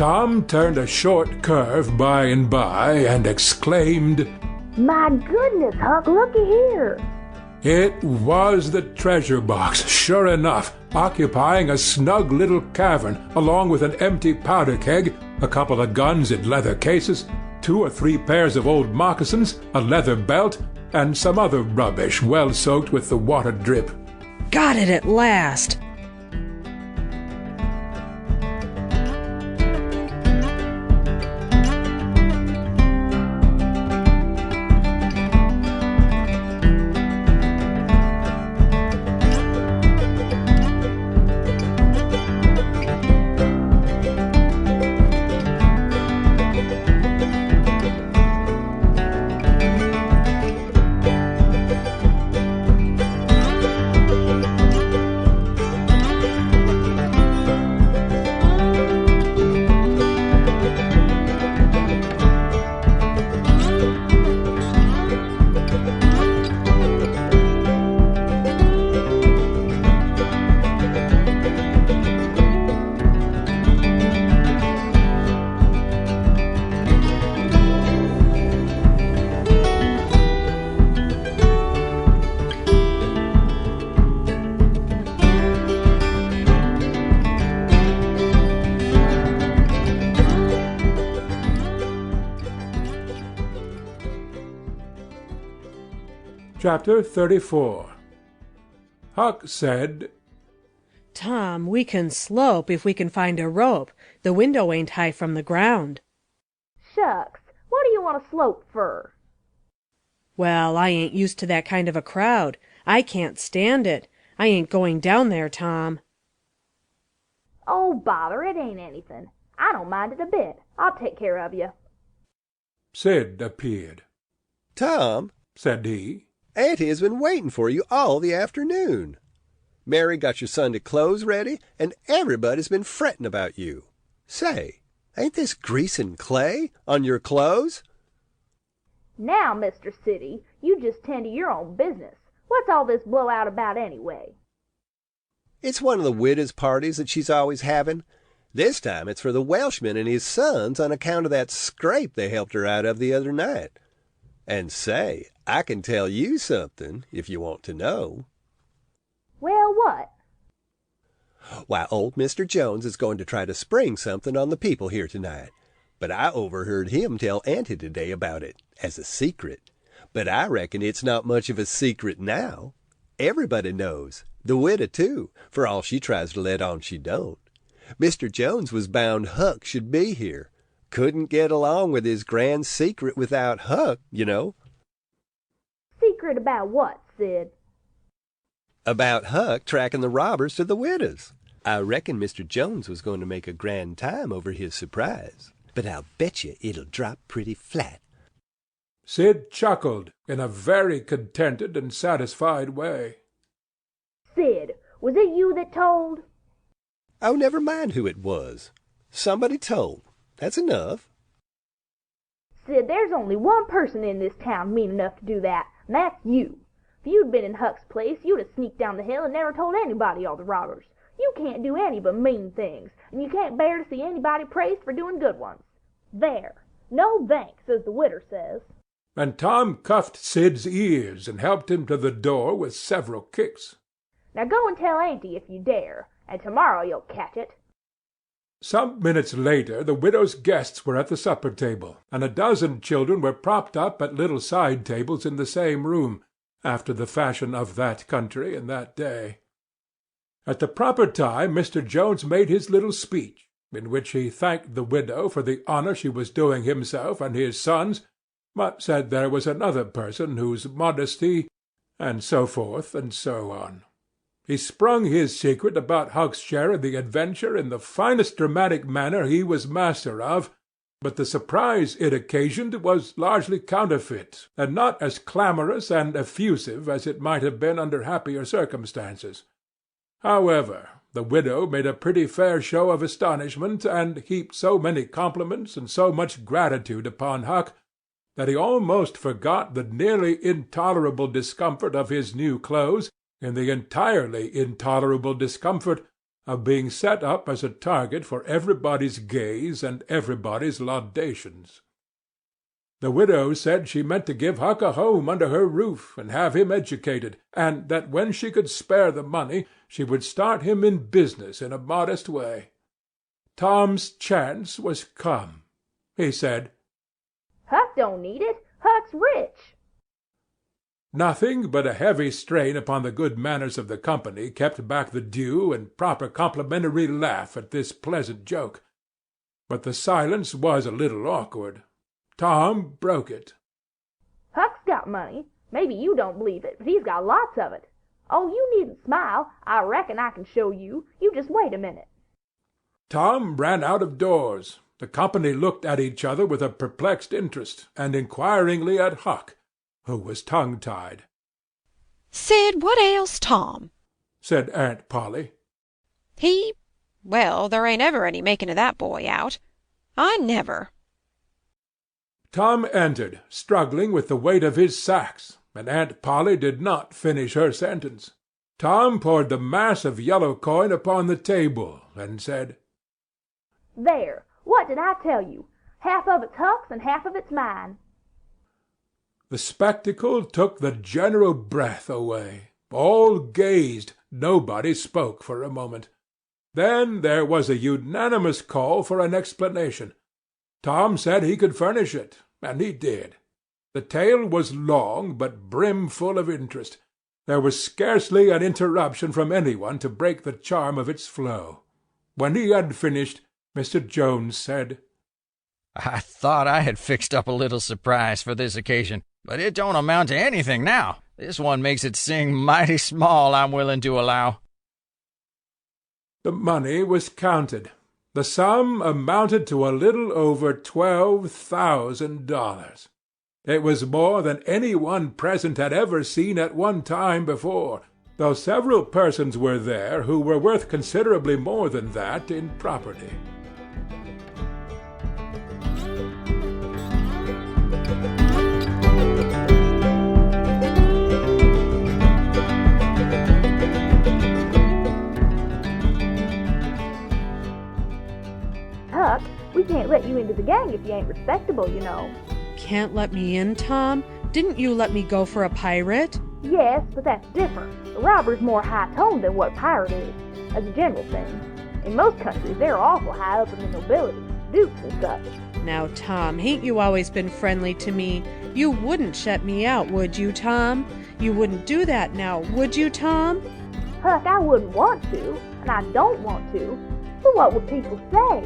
Tom turned a short curve by and by and exclaimed, "My goodness, Huck, looky here!" It was the treasure box, sure enough, occupying a snug little cavern, along with an empty powder keg, a couple of guns in leather cases, 2 or 3 pairs of old moccasins, a leather belt, and some other rubbish well soaked with the water drip. Got it at last! Chapter 34. Huck said, Tom, we can slope if we can find a rope. The window ain't high from the ground. Shucks, what do you want to slope fur? Well, I ain't used to that kind of a crowd. I can't stand it. I ain't going down there, Tom. Oh, bother, it ain't anything. I don't mind it a bit. I'll take care of you. Sid appeared. Tom, said he, Auntie has been waiting for you all the afternoon. Mary got your Sunday clothes ready, and everybody's been fretting about you. Say, ain't this grease and clay on your clothes? Now, Mr. City, you just tend to your own business. What's all this blowout about anyway? It's one of the widow's parties that she's always having. This time it's for the Welshman and his sons on account of that scrape they helped her out of the other night. And say, I can tell you something, if you want to know. Well, what? Why, old Mr. Jones is going to try to spring something on the people here tonight. But I overheard him tell Auntie today about it, as a secret. But I reckon it's not much of a secret now. Everybody knows, the widow too, for all she tries to let on she don't. Mr. Jones was bound Huck should be here. Couldn't get along with his grand secret without Huck, you know. Secret about what, Sid? About Huck tracking the robbers to the widow's. I reckon Mr. Jones was going to make a grand time over his surprise, but I'll bet you it'll drop pretty flat. Sid chuckled in a very contented and satisfied way. Sid, was it you that told? Oh, never mind who it was. Somebody told. That's enough. Sid, there's only one person in this town mean enough to do that, and that's you. If you'd been in Huck's place, you'd have sneaked down the hill and never told anybody all the robbers. You can't do any but mean things, and you can't bear to see anybody praised for doing good ones. There. No thanks, as the widder says. And Tom cuffed Sid's ears and helped him to the door with several kicks. Now go and tell Auntie if you dare, and tomorrow you'll catch it. Some minutes later the widow's guests were at the supper table, and a dozen children were propped up at little side tables in the same room, after the fashion of that country and that day. At the proper time Mr. Jones made his little speech, in which he thanked the widow for the honour she was doing himself and his sons, but said there was another person whose modesty, and so forth and so on. He sprung his secret about Huck's share in the adventure in the finest dramatic manner he was master of, but the surprise it occasioned was largely counterfeit, and not as clamorous and effusive as it might have been under happier circumstances. However, the widow made a pretty fair show of astonishment, and heaped so many compliments and so much gratitude upon Huck, that he almost forgot the nearly intolerable discomfort of his new clothes in the entirely intolerable discomfort of being set up as a target for everybody's gaze and everybody's laudations. The widow said she meant to give Huck a home under her roof and have him educated, and that when she could spare the money she would start him in business in a modest way. Tom's chance was come. He said, Huck don't need it. Huck's rich. Nothing but a heavy strain upon the good manners of the company kept back the due and proper complimentary laugh at this pleasant joke. But the silence was a little awkward. Tom broke it. Huck's got money. Maybe you don't believe it, but he's got lots of it. Oh, you needn't smile. I reckon I can show you. You just wait a minute. Tom ran out of doors. The company looked at each other with a perplexed interest, and inquiringly at Huck, who was tongue-tied. "Sid, what ails Tom?" said Aunt Polly. Well, there ain't ever any making of that boy out. I never." Tom entered, struggling with the weight of his sacks, and Aunt Polly did not finish her sentence. Tom poured the mass of yellow coin upon the table, and said, There, what did I tell you? Half of it's Huck's and half of it's mine. The spectacle took the general breath away. All gazed. Nobody spoke for a moment. Then there was a unanimous call for an explanation. Tom said he could furnish it, and he did. The tale was long, but brimful of interest. There was scarcely an interruption from anyone to break the charm of its flow. When he had finished, Mr. Jones said, "I thought I had fixed up a little surprise for this occasion, but it don't amount to anything now. This one makes it sing mighty small, I'm willing to allow." The money was counted. The sum amounted to a little over $12,000. It was more than any one present had ever seen at one time before, though several persons were there who were worth considerably more than that in property. Huck, we can't let you into the gang if you ain't respectable, you know. Can't let me in, Tom? Didn't you let me go for a pirate? Yes, but that's different. A robber's more high-toned than what a pirate is, as a general thing. In most countries, they're awful high up in the nobility, dukes and such. Now, Tom, hain't you always been friendly to me? You wouldn't shut me out, would you, Tom? You wouldn't do that now, would you, Tom? Huck, I wouldn't want to, and I don't want to. But what would people say?